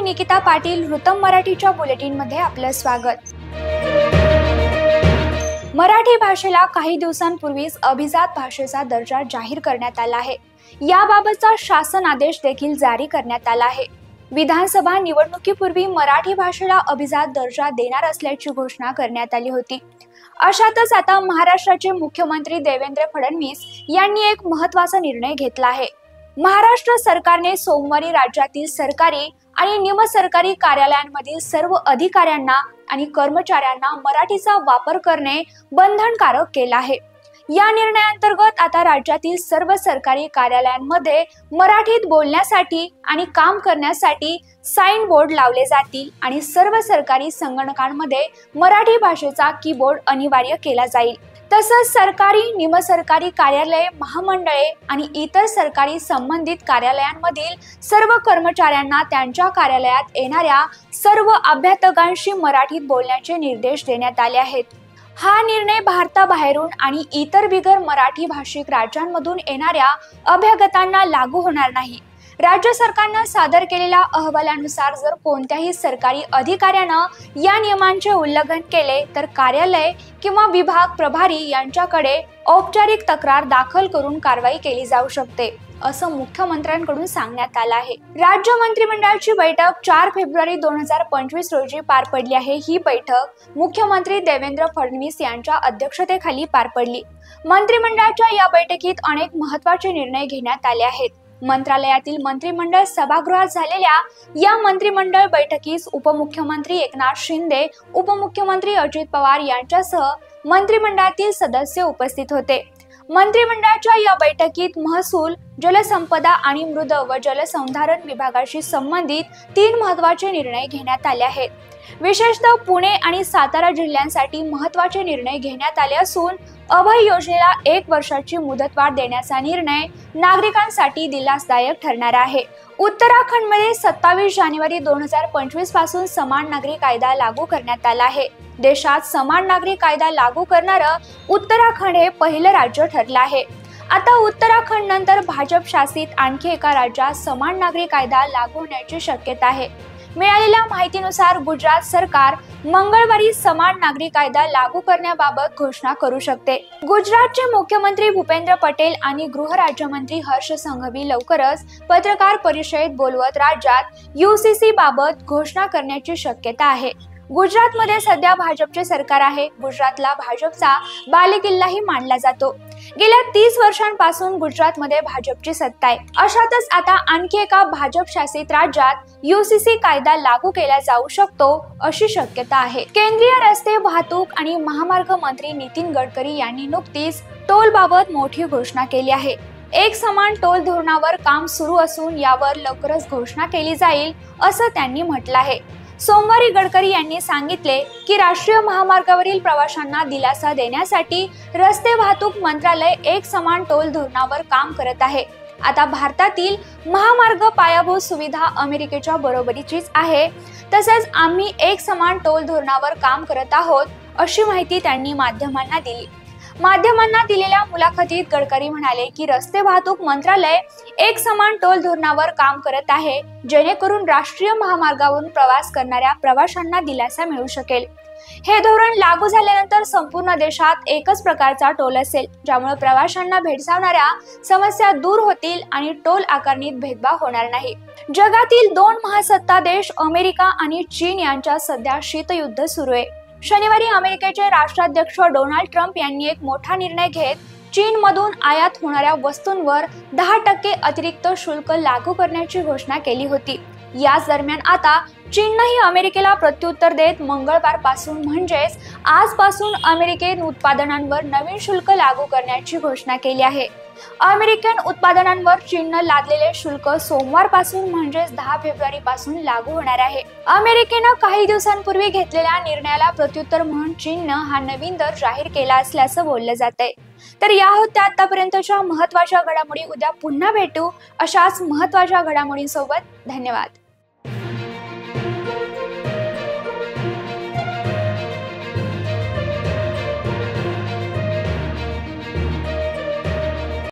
निकिता पाटील, वृत्तम मराठीच्या बुलेटिनमध्ये आपलं स्वागत। मराठी भाषेला काही दिवसांपूर्वीच अभिजात भाषेचा दर्जा जाहीर करण्यात आला आहे। याबाबतचा शासन आदेश देखील जारी करण्यात आला आहे। विधानसभा निवडणुकीपूर्वी मराठी भाषेला अभिजात दर्जा देणार असल्याची घोषणा करण्यात आली होती। अशातच आता महाराष्ट्राचे मुख्यमंत्री देवेंद्र फडणवीस यांनी एक महत्त्वाचा निर्णय घेतला आहे। महाराष्ट्र सरकारने सोमवारी राज्यातील सरकारी आणि निमसरकारी कार्यालयांमधील सर्व अधिकाऱ्यांना आणि कर्मचाऱ्यांना मराठीचा वापर करणे बंधनकारक केले आहे। या निर्णयाअंतर्गत आता राज्यातील सर्व सरकारी कार्यालयांमध्ये मराठीत बोलण्यासाठी आणि काम करण्यासाठी साइन बोर्ड लावले जातील आणि सर्व सरकारी संगणकांमध्ये मराठी भाषेचा कीबोर्ड अनिवार्य केला जाईल। तसंच सरकारी, निमसरकारी कार्यालये, महामंडळे आणि इतर सरकारी संबंधित कार्यालयांमधील सर्व कर्मचाऱ्यांना त्यांच्या कार्यालयात येणाऱ्या सर्व अभ्यागतांशी मराठीत बोलण्याचे निर्देश देण्यात आले आहेत। हा निर्णय भारताबाहेरून आणि इतर बिगर मराठी भाषिक राज्यांमधून येणाऱ्या अभ्यागतांना लागू होणार नाही। राज्य सरकारने सादर केलेल्या अहवालानुसार जर कोणत्याही सरकारी अधिकाऱ्याने या नियमांचे उल्लंघन केले तर कार्यालय किंवा विभाग प्रभारी यांच्याकडे औपचारिक तक्रार दाखल करून कारवाई केली जाऊ शकते, असं मुख्यमंत्र्यांकडून सांगण्यात आलं आहे। राज्य मंत्रिमंडळाची बैठक 4 फेब्रुवारी 2025 रोजी पार पडली आहे। ही बैठक मुख्यमंत्री देवेंद्र फडणवीस यांच्या अध्यक्षतेखाली पार पडली। मंत्रिमंडळाच्या या बैठकीत अनेक महत्त्वाचे निर्णय घेण्यात आले आहेत। मंत्रालयातील मंत्रिमंडळ सभागृहात झालेल्या या मंत्रिमंडळ बैठकीस उपमुख्यमंत्री एकनाथ शिंदे, उपमुख्यमंत्री अजित पवार यांच्यासह मंत्रिमंडळातील सदस्य उपस्थित होते। मंत्रिमंडळाच्या या बैठकीत महसूल, जलसंपदा आणि मृद व जलसंधारण विभागाशी संबंधित 3 महत्त्वाचे निर्णय घेण्यात आले आहेत। विशेषतः पुणे आणि सातारा जिल्ह्यांसाठी महत्त्वाचे निर्णय घेण्यात आले असून अभय योजनेला 1 वर्षाची मुदतवाढ देण्याचा निर्णय नागरिकांसाठी दिलासादायक ठरणार आहे। उत्तराखंडमध्ये 27 जानेवारी 2025 पासून समान नागरी कायदा लागू करण्यात आला आहे। देशात समान नागरी कायदा लागू करणारं उत्तराखंड हे पहिलं राज्य ठरलं आहे। आता उत्तराखंड नंतर भाजप शासित आणखी एका राज्यात समान नागरी कायदा लागू होण्याची शक्यता आहे। मिळालेल्या माहितीनुसार गुजरात सरकार मंगळवारी समान नागरी कायदा लागू करण्याबाबत घोषणा करू शकते। गुजरातचे मुख्यमंत्री भूपेंद्र पटेल आणि गृह राज्यमंत्री हर्ष संघवी लवकरच पत्रकार परिषदेत बोलवत राज्यात यूसीसी बाबत घोषणा करण्याची शक्यता आहे। गुजरातमध्ये सध्या भाजपचे सरकार आहे। गुजरातला भाजपचा बालेकिल्लाही मानला जातो। गेल्या 30 वर्षांपासून गुजरातमध्ये भाजपची सत्ता आहे। अशातच आता आणखी एका भाजप शासित राज्यात यूसीसी कायदा लागू केला जाऊ शकतो अशी शक्यता आहे। केंद्रीय रस्ते वाहतूक आणि महामार्ग मंत्री नितीन गडकरी यांनी नुकतीच टोल बाबत मोठी घोषणा केली आहे। एक समान टोल धोरणावर काम सुरू असून यावर लवकरच घोषणा केली जाईल असं त्यांनी म्हटलं आहे। सोमवारी गडकरी यांनी सांगितले की राष्ट्रीय महामार्गावरील प्रवाशांना दिलासा देण्यासाठी रस्ते वाहतूक मंत्रालय एक समान टोल धोरणावर काम करत आहे। आता भारतातील महामार्ग पायाभूत सुविधा अमेरिकेच्या बरोबरीचीच आहे। तसेच आम्ही एक समान टोल धोरणावर काम करत आहोत अशी माहिती त्यांनी माध्यमांना दिली। माध्यमांना दिलेल्या मुलाखतीत गडकरी म्हणाले की रस्ते वाहतूक मंत्रालय एक समान टोल धोरणावर काम करत आहे, जेणेकरून राष्ट्रीय महामार्गावरून प्रवास करणाऱ्या प्रवाशांना दिलासा मिळू शकेल। हे धोरण लागू झाल्यानंतर संपूर्ण देशात एकच प्रकारचा टोल असेल, ज्यामुळे प्रवाशांना भेडसावणाऱ्या समस्या दूर होतील आणि टोल आकारणीत भेदभाव होणार नाही। जगातील 2 महासत्ता देश अमेरिका आणि चीन यांच्यात सध्या शीतयुद्ध सुरू आहे। शनिवारी अमेरिकेचे राष्ट्राध्यक्ष डोनाल्ड ट्रम्प यांनी एक मोठा निर्णय घेत चीनमधून आयात होणाऱ्या वस्तूंवर 10% अतिरिक्त शुल्क लागू करण्याची घोषणा केली होती। याच दरम्यान आता चीननेही अमेरिकेला प्रत्युत्तर देत मंगळवारपासून म्हणजेच आजपासून अमेरिकन उत्पादनांवर नवीन शुल्क लागू करण्याची घोषणा केली आहे। अमेरिकन उत्पादनांवर चीनने लादलेले शुल्क सोमवारपासून म्हणजेच 10 फेब्रुवारी पासून लागू होणार आहे। अमेरिकेने काही दिवसांपूर्वी घेतलेल्या निर्णयाला प्रत्युत्तर म्हणून चीनने हा नवीन दर जाहीर केला असल्याचं बोललं जातंय। तर या होत्या आतापर्यंतच्या महत्त्वाच्या घडामोडी। उद्या पुन्हा भेटू अशाच महत्त्वाच्या घडामोडींसोबत। धन्यवाद।